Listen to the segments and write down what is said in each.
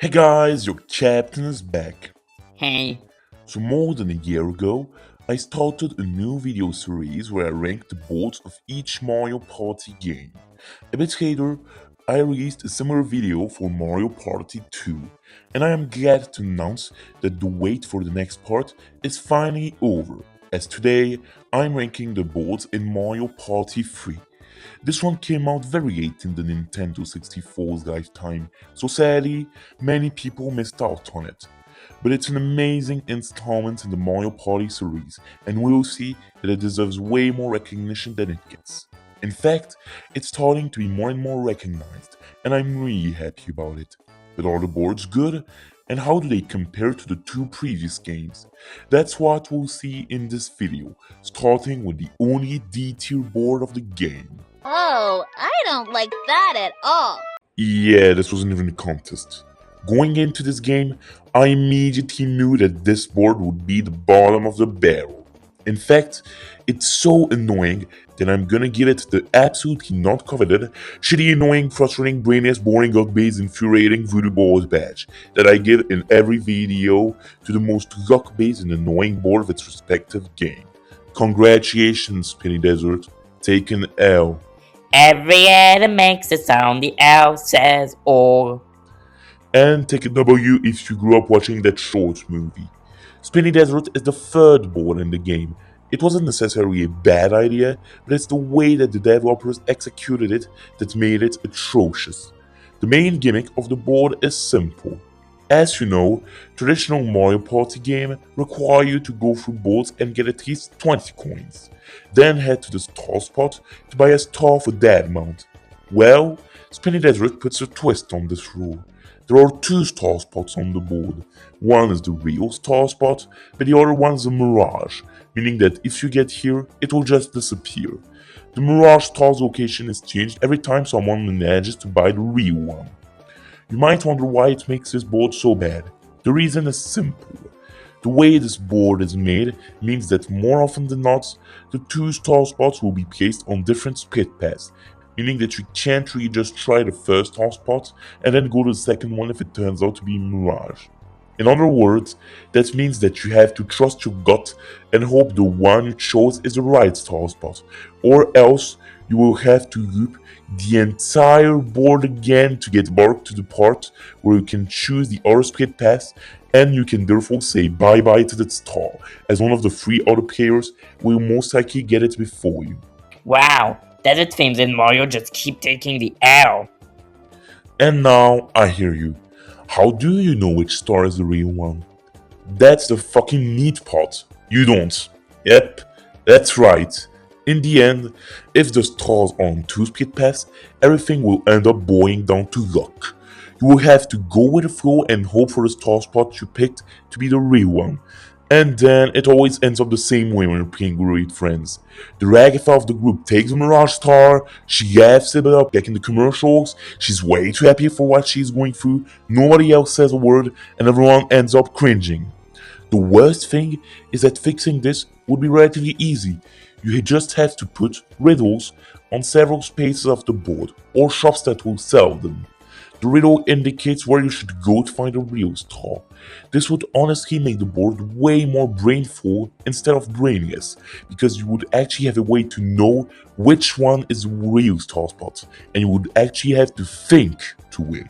Hey guys, your captain is back. Hey, So more than a year ago, I started a new video series where I ranked the boards of each Mario Party game. A bit later, I released a similar video for Mario Party 2, and I am glad to announce that the wait for the next part is finally over, as today I'm ranking the boards in Mario Party 3. This one came out very late in the Nintendo 64's lifetime, so sadly, many people missed out on it. But it's an amazing installment in the Mario Party series, and we'll see that it deserves way more recognition than it gets. In fact, it's starting to be more and more recognized, and I'm really happy about it. But are the boards good? And how do they compare to the two previous games? That's what we'll see in this video, starting with the only D-tier board of the game. Oh, I don't like that at all. Yeah, this wasn't even a contest. Going into this game, I immediately knew that this board would be the bottom of the barrel. In fact, it's so annoying that I'm gonna give it the absolutely not coveted, shitty, annoying, frustrating, brainless, boring, luck-based, infuriating voodoo balls badge that I give in every video to the most luck-based and annoying board of its respective game. Congratulations, Spinny Desert. Take an L. every letter makes a sound, the L says all. And take a W if you grew up watching that short movie. Spinny Desert is the third board in the game. It wasn't necessarily a bad idea, but it's the way that the developers executed it that made it atrocious. The main gimmick of the board is simple. As you know, traditional Mario Party game require you to go through boards and get at least 20 coins. Then head to the star spot to buy a star for that amount. Well, Spinny Desert puts a twist on this rule. There are two star spots on the board. One is the real star spot, but the other one is a mirage, meaning that if you get here, it will just disappear. The mirage star's location is changed every time someone manages to buy the real one. You might wonder why it makes this board so bad. The reason is simple. The way this board is made means that more often than not, the two star spots will be placed on different split paths, meaning that you can't really just try the first star spot and then go to the second one if it turns out to be Mirage. In other words, that means that you have to trust your gut and hope the one you chose is the right star spot, or else you will have to loop the entire board again to get back to the part where you can choose the other split path, and you can therefore say bye bye to that star, as one of the three other players will most likely get it before you. Wow, Desert Themes in Mario just keep taking the L. And now I hear you. How do you know which star is the real one? That's the fucking neat part. You don't. Yep, that's right. In the end, if the stars are on two split paths, everything will end up boiling down to luck. You will have to go with the flow and hope for the star spot you picked to be the real one. And then it always ends up the same way when you're playing with friends. The Ragatha of the group takes a Mirage Star, she laughs it up like in the commercials, she's way too happy for what she's going through, nobody else says a word, and everyone ends up cringing. The worst thing is that fixing this would be relatively easy. You just have to put riddles on several spaces of the board, or shops that will sell them. The riddle indicates where you should go to find a real star. This would honestly make the board way more brainful instead of brainless, because you would actually have a way to know which one is the real star spot, and you would actually have to think to win.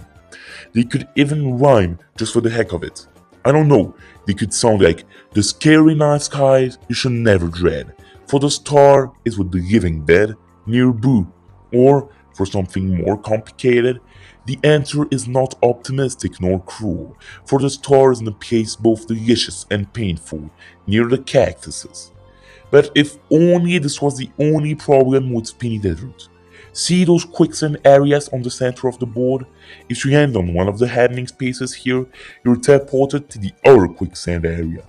They could even rhyme just for the heck of it. I don't know, they could sound like the scary night skies you should never dread. For the star is with the living dead near Boo, or for something more complicated, the answer is not optimistic nor cruel, for the star is in a place both delicious and painful, near the cactuses. But if only this was the only problem with Spinny Desert. See those quicksand areas on the center of the board? If you land on one of the happening spaces here, you're teleported to the other quicksand area.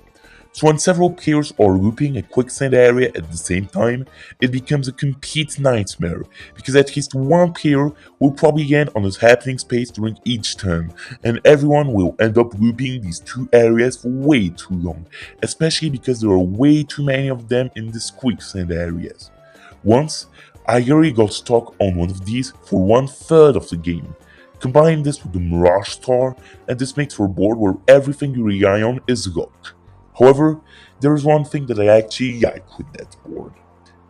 So when several players are looping a quicksand area at the same time, it becomes a complete nightmare, because at least one player will probably land on this happening space during each turn, and everyone will end up looping these two areas for way too long, especially because there are way too many of them in these quicksand areas. Once, I already got stuck on one of these for 1/3 of the game. Combine this with the Mirage Star, and this makes for a board where everything you rely on is luck. However, there is one thing that I actually like with that board.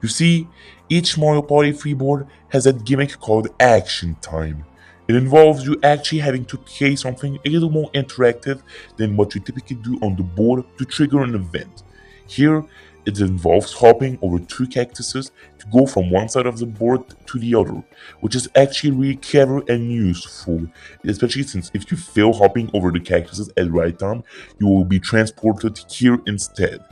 You see, each Mario Party 3 board has a gimmick called Action Time. It involves you actually having to play something a little more interactive than what you typically do on the board to trigger an event. Here, it involves hopping over two cactuses to go from one side of the board to the other, which is actually really clever and useful, especially since if you fail hopping over the cactuses at the right time, you will be transported here instead.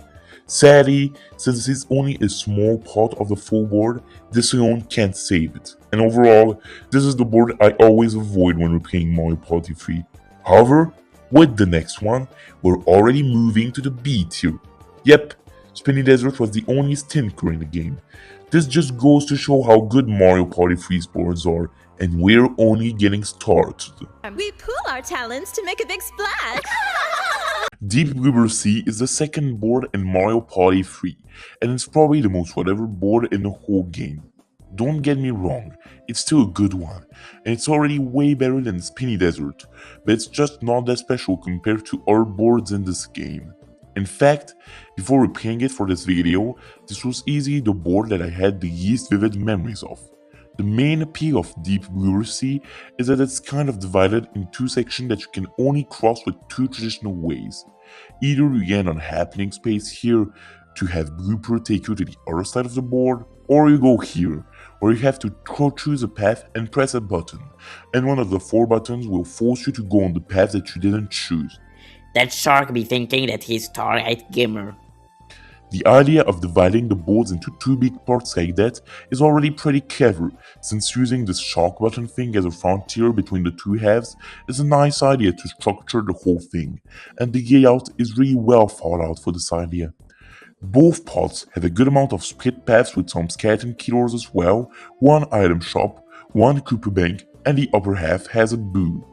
Sadly, since this is only a small part of the full board, this alone can't save it. And overall, this is the board I always avoid when we're playing Mario Party 3. However, with the next one, we're already moving to the B tier. Yep, Spinny Desert was the only stinker in the game. This just goes to show how good Mario Party 3's boards are, and we're only getting started. We pool our talents to make a big splash. Deep Bloober Sea is the second board in Mario Party 3, and it's probably the most whatever board in the whole game. Don't get me wrong, it's still a good one, and it's already way better than Spinny Desert, but it's just not that special compared to other boards in this game. In fact, before replaying it for this video, this was easily the board that I had the least vivid memories of. The main appeal of Deep Blue Sea is that it's kind of divided in two sections that you can only cross with two traditional ways. Either you get on happening space here to have Blooper take you to the other side of the board, or you go here, where you have to choose a path and press a button, and one of the four buttons will force you to go on the path that you didn't choose. That shark be thinking that he's Starlight Gamer. The idea of dividing the boards into two big parts like that is already pretty clever, since using this shark button thing as a frontier between the two halves is a nice idea to structure the whole thing, and the layout is really well thought out for this idea. Both parts have a good amount of split paths with some skeleton killers as well, one item shop, one Koopa bank, and the upper half has a boo.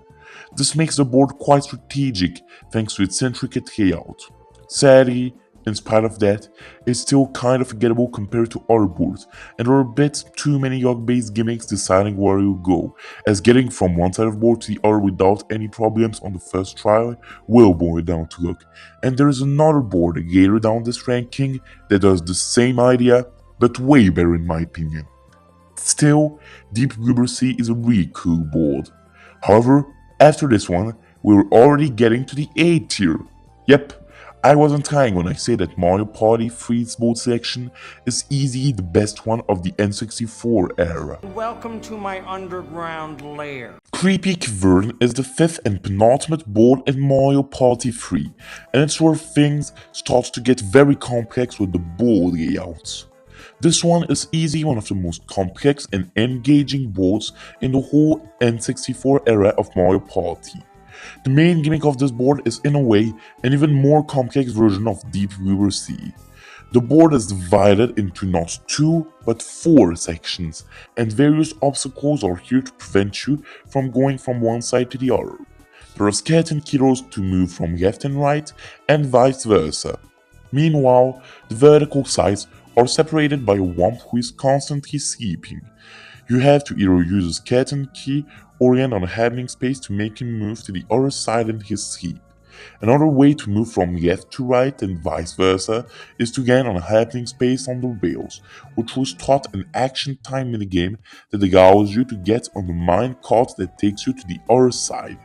This makes the board quite strategic thanks to its intricate layout. Sadly, in spite of that, it's still kind of forgettable compared to other boards, and there are a bit too many luck-based gimmicks deciding where you go, as getting from one side of the board to the other without any problems on the first try will boil down to luck. And there is another board later down this ranking that does the same idea, but way better in my opinion. Still, Deep Bloober Sea is a really cool board. However, after this one, we're already getting to the A tier. Yep, I wasn't lying when I say that Mario Party 3's board selection is easily the best one of the N64 era. Welcome to my underground lair. Creepy Cavern is the fifth and penultimate board in Mario Party 3, and it's where things start to get very complex with the board layouts. This one is easily one of the most complex and engaging boards in the whole N64 era of Mario Party. The main gimmick of this board is in a way an even more complex version of Deep Bloober Sea. The board is divided into not 2 but 4 sections, and various obstacles are here to prevent you from going from one side to the other. There are skeleton killers to move from left and right, and vice versa. Meanwhile, the vertical sides are separated by a womp who is constantly sleeping. You have to either use a skeleton key or land on a happening space to make him move to the other side in his sleep. Another way to move from left to right and vice versa is to land on a happening space on the rails, which will start an action time minigame that allows you to get on the mine cart that takes you to the other side.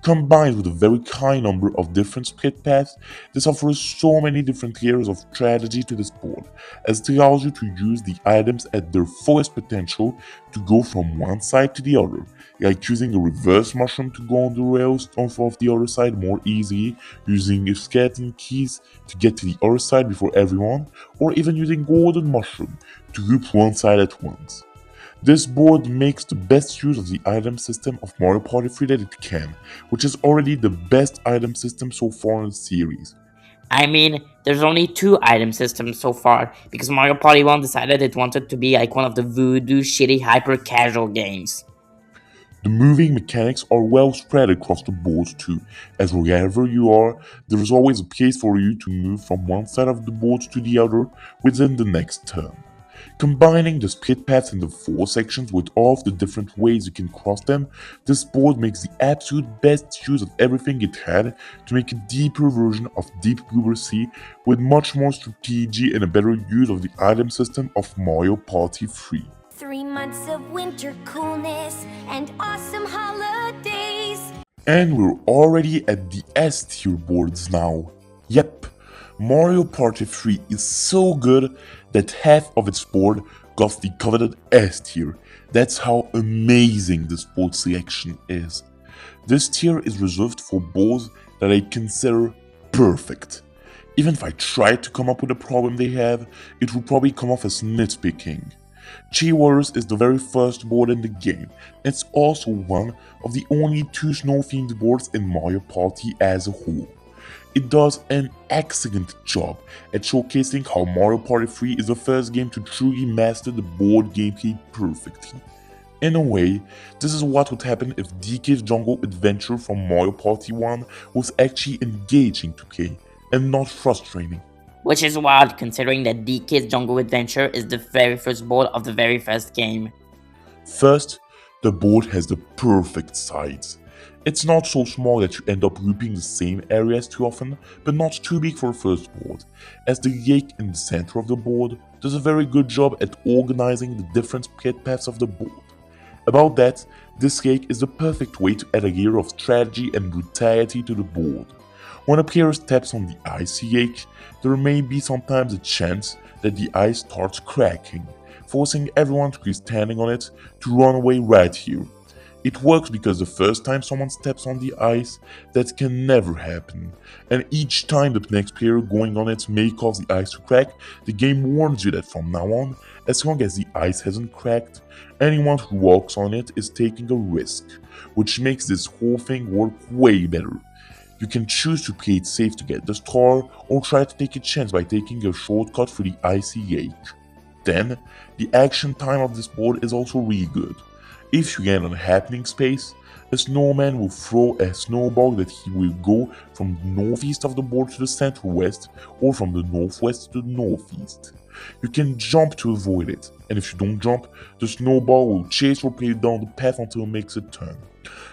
Combined with a very high number of different split paths, this offers so many different layers of strategy to this board, as it allows you to use the items at their fullest potential to go from one side to the other, like using a reverse mushroom to go on the rails of the other side more easily, using skeleton keys to get to the other side before everyone, or even using golden mushroom to loop one side at once. This board makes the best use of the item system of Mario Party 3 that it can, which is already the best item system so far in the series. I mean, there's only 2 item systems so far, because Mario Party 1 decided it wanted to be like one of the voodoo shitty hyper-casual games. The moving mechanics are well spread across the board too, as wherever you are, there is always a place for you to move from one side of the board to the other within the next turn. Combining the split paths in the 4 sections with all of the different ways you can cross them, this board makes the absolute best use of everything it had to make a deeper version of Deep Blue Sea with much more strategy and a better use of the item system of Mario Party 3. 3 months of winter coolness and awesome holidays. And we're already at the S tier boards now. Yep, Mario Party 3 is so good that half of its board got the coveted S tier. That's how amazing this board selection is. This tier is reserved for boards that I consider perfect. Even if I tried to come up with a problem they have, it would probably come off as nitpicking. Chi Warriors is the very first board in the game. It's also one of the only 2 snow-themed boards in Mario Party as a whole. It does an excellent job at showcasing how Mario Party 3 is the first game to truly master the board gameplay perfectly. In a way, this is what would happen if DK's Jungle Adventure from Mario Party 1 was actually engaging to play and not frustrating. Which is wild considering that DK's Jungle Adventure is the very first board of the very first game. First, the board has the perfect size. It's not so small that you end up looping the same areas too often, but not too big for a first board, as the lake in the center of the board does a very good job at organizing the different split paths of the board. About that, this lake is the perfect way to add a layer of strategy and brutality to the board. When a player steps on the icy lake, there may be sometimes a chance that the ice starts cracking, forcing everyone to be standing on it to run away right here. It works because the first time someone steps on the ice, that can never happen, and each time the next player going on it may cause the ice to crack, the game warns you that from now on, as long as the ice hasn't cracked, anyone who walks on it is taking a risk, which makes this whole thing work way better. You can choose to play it safe to get the star, or try to take a chance by taking a shortcut through the icy lake. Then, the action time of this board is also really good. If you land on a happening space, a snowman will throw a snowball that he will go from the northeast of the board to the center west, or from the northwest to the northeast. You can jump to avoid it, and if you don't jump, the snowball will chase your player down the path until it makes a turn.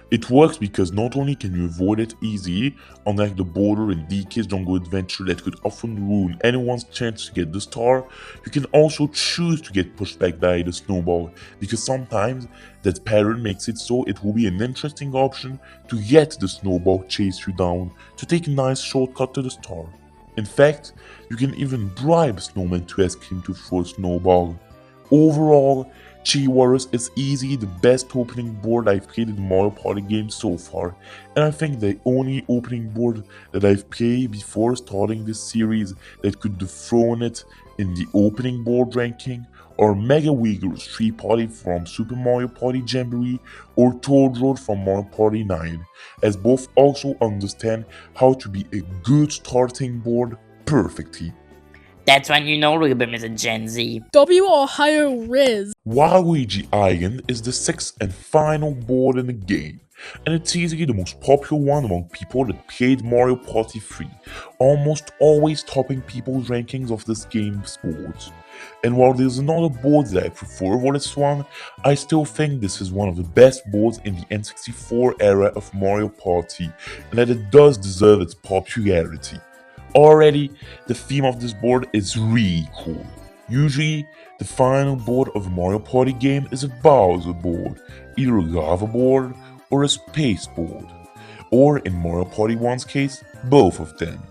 It works because not only can you avoid it easily, unlike the border in DK's Jungle Adventure that could often ruin anyone's chance to get the star, you can also choose to get pushed back by the snowball, because sometimes that pattern makes it so it will be an interesting option to let the snowball chase you down to take a nice shortcut to the star. In fact, you can even bribe a snowman to ask him to throw a snowball. Overall, Chi Warriors is easily the best opening board I've played in the Mario Party game so far, and I think the only opening board that I've played before starting this series that could dethrone it in the opening board ranking are Mega Wiggles 3 Party from Super Mario Party Jamboree or Toad Road from Mario Party 9, as both also understand how to be a good starting board perfectly. That's when you know Rubim is a Gen Z. W Ohio Riz. Waluigi Island is the 6th and final board in the game, and it's easily the most popular one among people that played Mario Party 3, almost always topping people's rankings of this game's boards. And while there's another board that I prefer over this one, I still think this is one of the best boards in the N64 era of Mario Party, and that it does deserve its popularity. Already, the theme of this board is really cool. Usually, the final board of a Mario Party game is a Bowser board, either a lava board or a space board, or in Mario Party 1's case, both of them.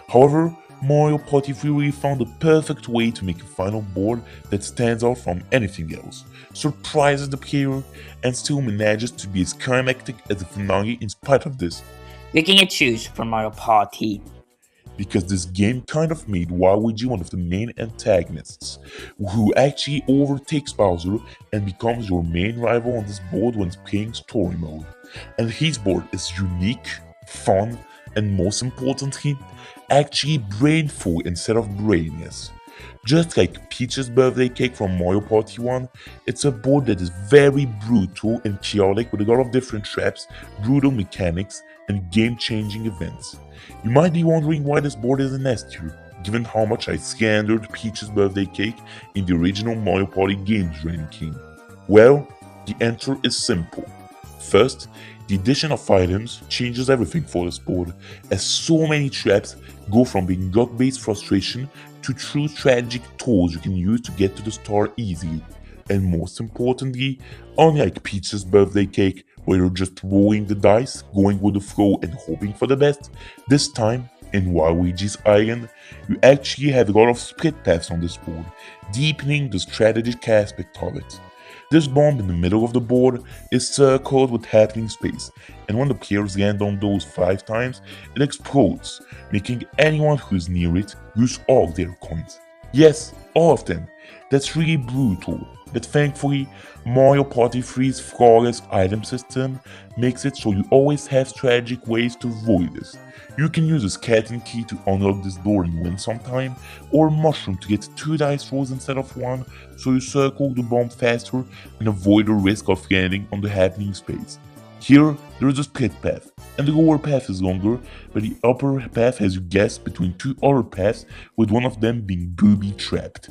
However, Mario Party 3 really found the perfect way to make a final board that stands out from anything else, surprises the player, and still manages to be as climactic as the finale in spite of this. You can get choose from Mario Party. Because this game kind of made Waluigi one of the main antagonists, who actually overtakes Bowser and becomes your main rival on this board when playing story mode. And his board is unique, fun, and most importantly, actually brainful instead of brainless. Just like Peach's birthday cake from Mario Party 1, it's a board that is very brutal and chaotic with a lot of different traps, brutal mechanics, and game-changing events. You might be wondering why this board is an S tier. given how much I slandered Peach's birthday cake in the original Mario Party games ranking? Well, the answer is simple. First, the addition of items changes everything for this board, as so many traps go from being luck-based frustration to true strategic tools you can use to get to the star easily. And most importantly, unlike Peach's birthday cake, where you're just rolling the dice, going with the flow and hoping for the best, this time, in Waluigi's Island, you actually have a lot of split paths on this board, deepening the strategic aspect of it. This bomb in the middle of the board is circled with happening space, and when the players land on those 5 times, it explodes, making anyone who's near it lose all their coins. Yes, all of them. That's really brutal, but thankfully, Mario Party 3's flawless item system makes it so you always have strategic ways to avoid this. You can use a skeleton key to unlock this door and win some time, or mushroom to get 2 dice rolls instead of 1, so you circle the bomb faster and avoid the risk of landing on the happening space. Here, there is a split path, and the lower path is longer, but the upper path has you guessed between 2 other paths, with one of them being booby trapped.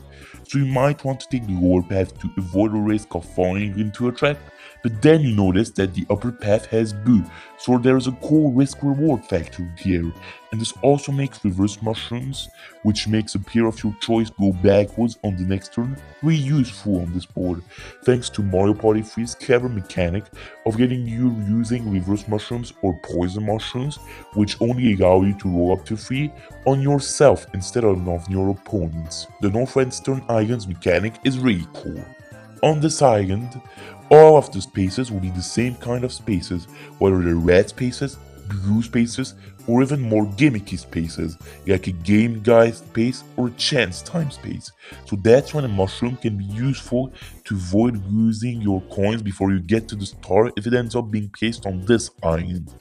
So you might want to take the lower path to avoid the risk of falling into a trap, but then you notice that the upper path has boo, so there is a cool risk-reward factor here, and this also makes reverse mushrooms, which makes a player of your choice go backwards on the next turn, really useful on this board, thanks to Mario Party 3's clever mechanic of getting you using reverse mushrooms or poison mushrooms, which only allow you to roll up to 3 on yourself instead of on your opponents. The Northwestern Islands mechanic is really cool. On this island, all of the spaces will be the same kind of spaces, whether they're red spaces, blue spaces, or even more gimmicky spaces, like a game guide space or a chance time space. So that's when a mushroom can be useful to avoid losing your coins before you get to the star if it ends up being placed on this island.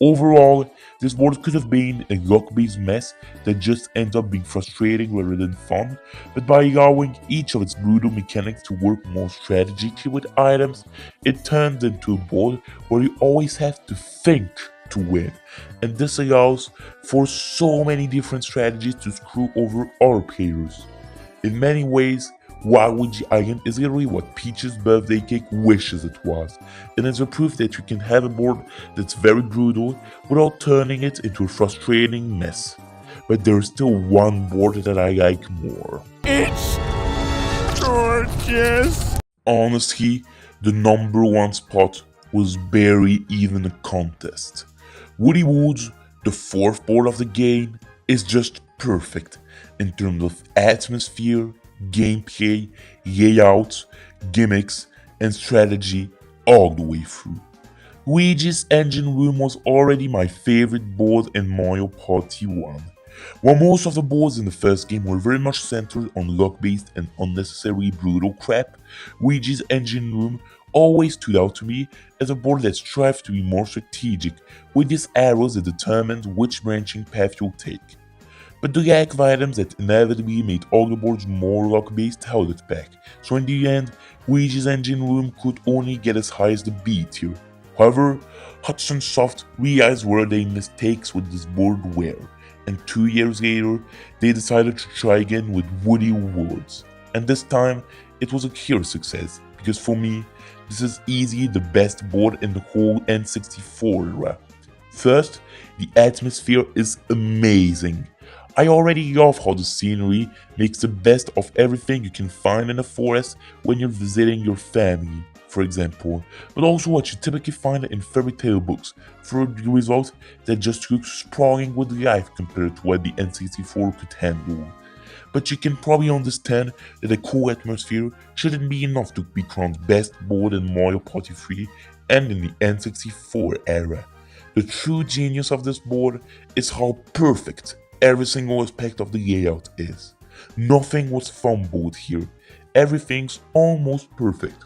Overall, this board could have been a luck-based mess that just ends up being frustrating rather than fun, but by allowing each of its brutal mechanics to work more strategically with items, it turns into a board where you always have to think to win, and this allows for so many different strategies to screw over other players. In many ways, Waluigi Island is literally what Peach's birthday cake wishes it was, and it's a proof that you can have a board that's very brutal without turning it into a frustrating mess. But there's still one board that I like more. It's gorgeous! Honestly, the number 1 spot was barely even a contest. Woody Woods, the 4th board of the game, is just perfect in terms of atmosphere, gameplay, layout, gimmicks, and strategy all the way through. Luigi's Engine Room was already my favorite board in Mario Party 1. While most of the boards in the first game were very much centered on luck-based and unnecessarily brutal crap, Luigi's Engine Room always stood out to me as a board that strived to be more strategic, with these arrows that determined which branching path you'll take. But the lack of items that inevitably made all the boards more luck-based held it back, so in the end, Luigi's Engine Room could only get as high as the B tier. However, Hudson Soft realized where their mistakes with this board were, and 2 years later, they decided to try again with Woody Woods. And this time, it was a clear success, because for me, this is easily the best board in the whole N64 era. First, the atmosphere is amazing. I already love how the scenery makes the best of everything you can find in a forest when you're visiting your family, for example, but also what you typically find in fairy tale books, for the result that just looks sprawling with life compared to what the N64 could handle. But you can probably understand that a cool atmosphere shouldn't be enough to be crowned best board in Mario Party 3 and in the N64 era. The true genius of this board is how perfect every single aspect of the layout is. Nothing was fumbled here, everything's almost perfect.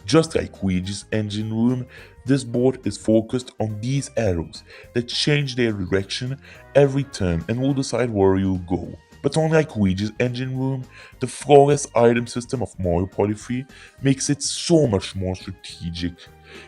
Just like Luigi's Engine Room, this board is focused on these arrows that change their direction every turn and will decide where you'll go. But unlike Luigi's Engine Room, the flawless item system of Mario Party 3 makes it so much more strategic.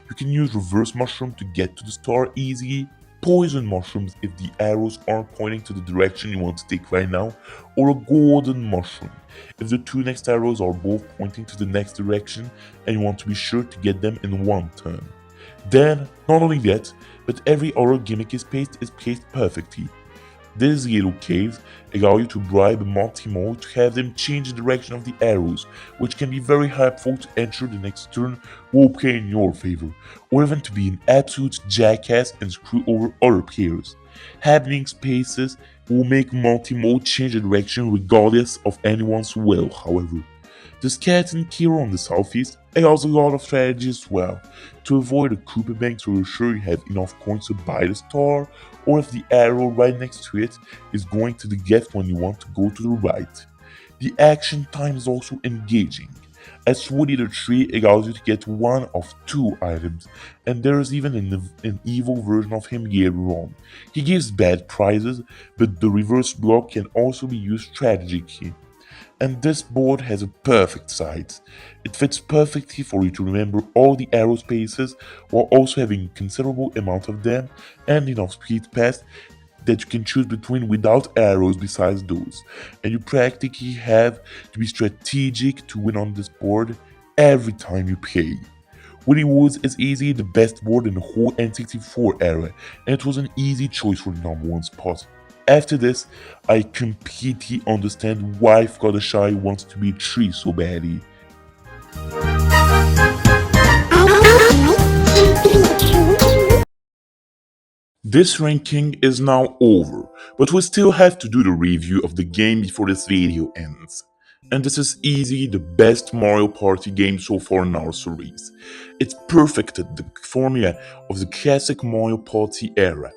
You can use Reverse Mushroom to get to the star easily, poison mushrooms if the arrows aren't pointing to the direction you want to take right now, or a golden mushroom if the two next arrows are both pointing to the next direction and you want to be sure to get them in one turn. Then, not only that, but every other gimmicky space is placed perfectly. These little caves allow you to bribe Multimo to have them change the direction of the arrows, which can be very helpful to ensure the next turn will play in your favor, or even to be an absolute jackass and screw over other players. Happening spaces will make Multimo change the direction regardless of anyone's will, however. The skeleton killer on the southeast allows a lot of strategy as well, to avoid a Koopa bank to ensure you have enough coins to buy the star, or if the arrow right next to it is going to the left when you want to go to the right. The action time is also engaging, as Wood Eater 3 allows you to get one of two items, and there is even an evil version of him later on. He gives bad prizes, but the reverse block can also be used strategically. And this board has a perfect size. It fits perfectly for you to remember all the arrow spaces while also having a considerable amount of them and enough speed pass that you can choose between without arrows besides those. And you practically have to be strategic to win on this board every time you play. Woody Woods is easily the best board in the whole N64 era, and it was an easy choice for the number one spot. After this, I completely understand why Fluttershy wants to be 3 so badly. This ranking is now over, but we still have to do the review of the game before this video ends. And this is easily the best Mario Party game so far in our series. It perfected the formula of the classic Mario Party era.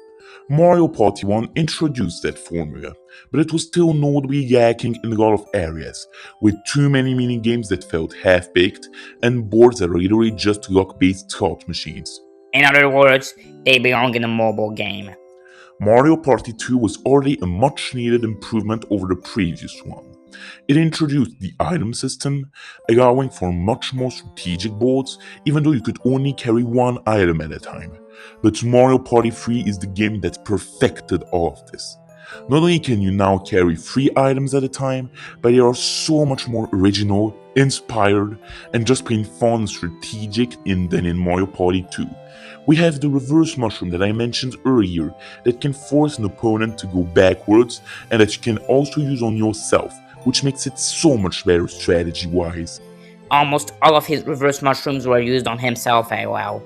Mario Party 1 introduced that formula, but it was still notably lacking in a lot of areas, with too many minigames that felt half-baked and boards that are literally just luck-based slot machines. In other words, they belong in a mobile game. Mario Party 2 was already a much-needed improvement over the previous one. It introduced the item system, allowing for much more strategic boards, even though you could only carry one item at a time. But Mario Party 3 is the game that perfected all of this. Not only can you now carry 3 items at a time, but they are so much more original, inspired, and just plain fun and strategic than in Mario Party 2. We have the reverse mushroom that I mentioned earlier that can force an opponent to go backwards and that you can also use on yourself, which makes it so much better strategy-wise. Almost all of his reverse mushrooms were used on himself as well.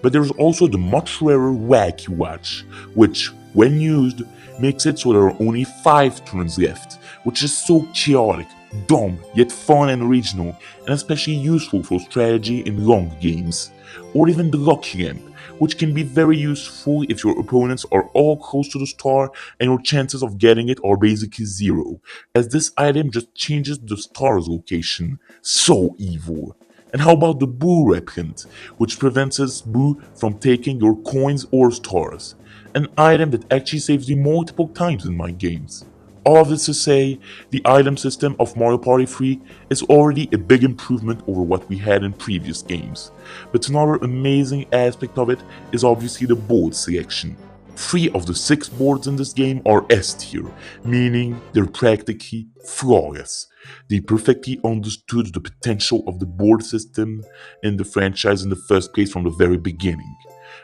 But there's also the much rarer Wacky Watch, which, when used, makes it so there are only 5 turns left, which is so chaotic, dumb, yet fun and original, and especially useful for strategy in long games. Or even the Lucky Lamp, which can be very useful if your opponents are all close to the star and your chances of getting it are basically 0, as this item just changes the star's location. So evil. And how about the Boo Replicant, which prevents Boo from taking your coins or stars? An item that actually saves you multiple times in my games. All of this to say, the item system of Mario Party 3 is already a big improvement over what we had in previous games. But another amazing aspect of it is obviously the board selection. 3 of the 6 boards in this game are S tier, meaning they're practically flawless. They perfectly understood the potential of the board system in the franchise in the first place from the very beginning.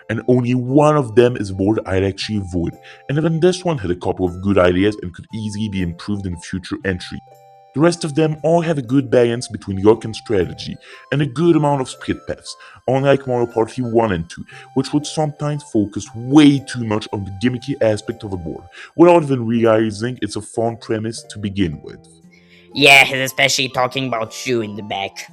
And only one of them is a board I'd actually avoid, and even this one had a couple of good ideas and could easily be improved in future entry. The rest of them all have a good balance between luck and strategy, and a good amount of split paths, unlike Mario Party 1 and 2, which would sometimes focus way too much on the gimmicky aspect of a board, without even realizing it's a fun premise to begin with. Yeah, he's especially talking about you in the back.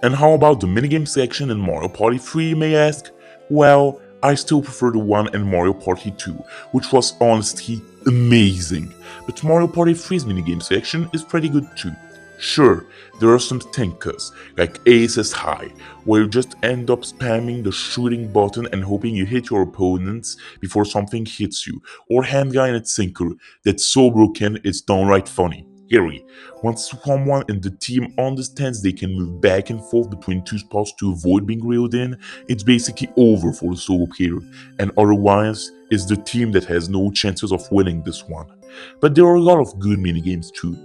And how about the minigame section in Mario Party 3, you may ask? Well, I still prefer the one in Mario Party 2, which was honestly amazing. But Mario Party 3's minigame section is pretty good too. Sure, there are some stinkers, like Ace is High, where you just end up spamming the shooting button and hoping you hit your opponents before something hits you, or Handguy and its Sinker, that's so broken it's downright funny. Harry, once someone in the team understands they can move back and forth between two spots to avoid being reeled in, it's basically over for the solo player, and otherwise, it's the team that has no chances of winning this one. But there are a lot of good minigames too.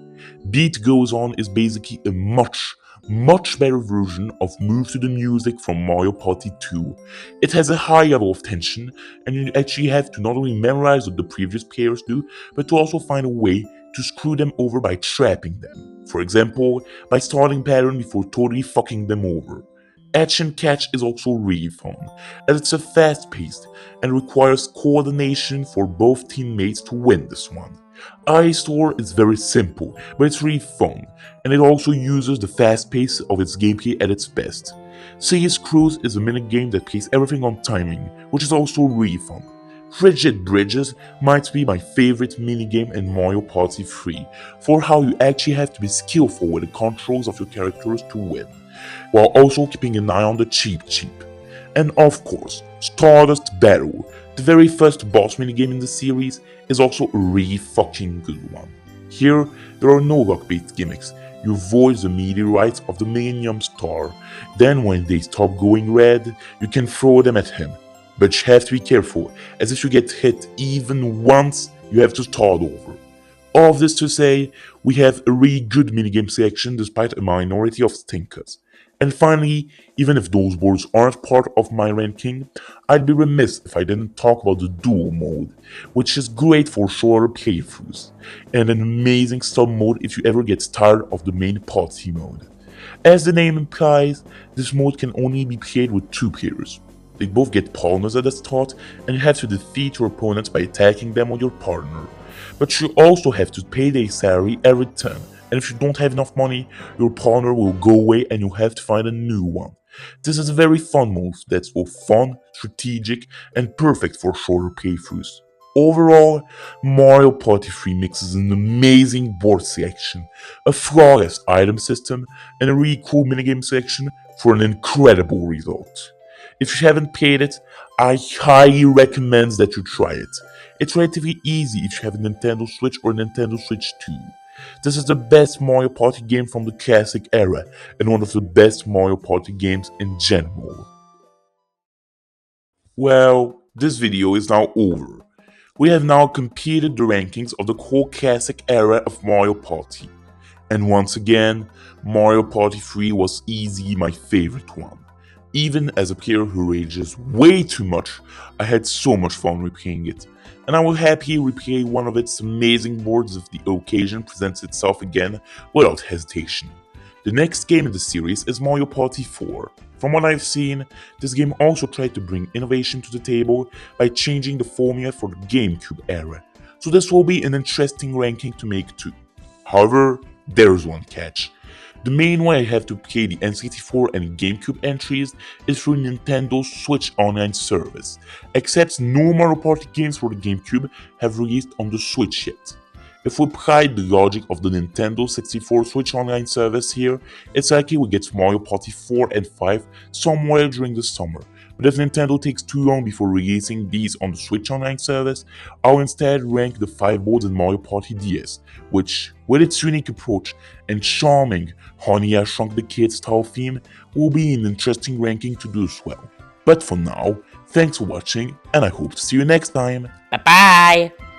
Beat Goes On is basically a much better version of Move to the Music from Mario Party 2. It has a high level of tension, and you actually have to not only memorize what the previous players do, but to also find a way to screw them over by trapping them. For example, by starting pattern before totally fucking them over. Etch and Catch is also really fun, as it's a fast-paced and requires coordination for both teammates to win this one. Ice Store is very simple, but it's really fun, and it also uses the fast pace of its gameplay at its best. Seas Cruise is a minigame that plays everything on timing, which is also really fun. Frigid Bridges might be my favorite minigame in Mario Party 3, for how you actually have to be skillful with the controls of your characters to win, while also keeping an eye on the cheap. And of course, Stardust Battle, the very first boss minigame in the series, is also a really fucking good one. Here, there are no luck-based gimmicks. You avoid the meteorites of the Millennium Star. Then when they stop going red, you can throw them at him. But you have to be careful, as if you get hit even once, you have to start over. All of this to say, we have a really good minigame selection despite a minority of stinkers. And finally, even if those boards aren't part of my ranking, I'd be remiss if I didn't talk about the duel mode, which is great for shorter playthroughs, and an amazing sub mode if you ever get tired of the main party mode. As the name implies, this mode can only be played with two players. They both get partners at the start, and you have to defeat your opponents by attacking them with your partner. But you also have to pay their salary every turn, and if you don't have enough money, your partner will go away and you'll have to find a new one. This is a very fun move that's both fun, strategic, and perfect for shorter playthroughs. Overall, Mario Party 3 mixes an amazing board selection, a flawless item system, and a really cool minigame selection for an incredible result. If you haven't played it, I highly recommend that you try it. It's relatively easy if you have a Nintendo Switch or a Nintendo Switch 2. This is the best Mario Party game from the classic era, and one of the best Mario Party games in general. Well, this video is now over. We have now completed the rankings of the whole classic era of Mario Party. And once again, Mario Party 3 was easily my favorite one. Even as a player who rages way too much, I had so much fun replaying it, and I will happily replay one of its amazing boards if the occasion presents itself again without hesitation. The next game in the series is Mario Party 4. From what I've seen, this game also tried to bring innovation to the table by changing the formula for the GameCube era, so this will be an interesting ranking to make too. However, there's one catch. The main way I have to play the N64 and GameCube entries is through Nintendo's Switch Online service, except no Mario Party games for the GameCube have released on the Switch yet. If we apply the logic of the Nintendo 64 Switch Online service here, it's likely we get Mario Party 4 and 5 somewhere during the summer. But if Nintendo takes too long before releasing these on the Switch Online service, I'll instead rank the 5 boards in Mario Party DS, which, with its unique approach and charming Honey I Shrunk the Kids style theme, will be an interesting ranking to do as well. But for now, thanks for watching, and I hope to see you next time. Bye bye!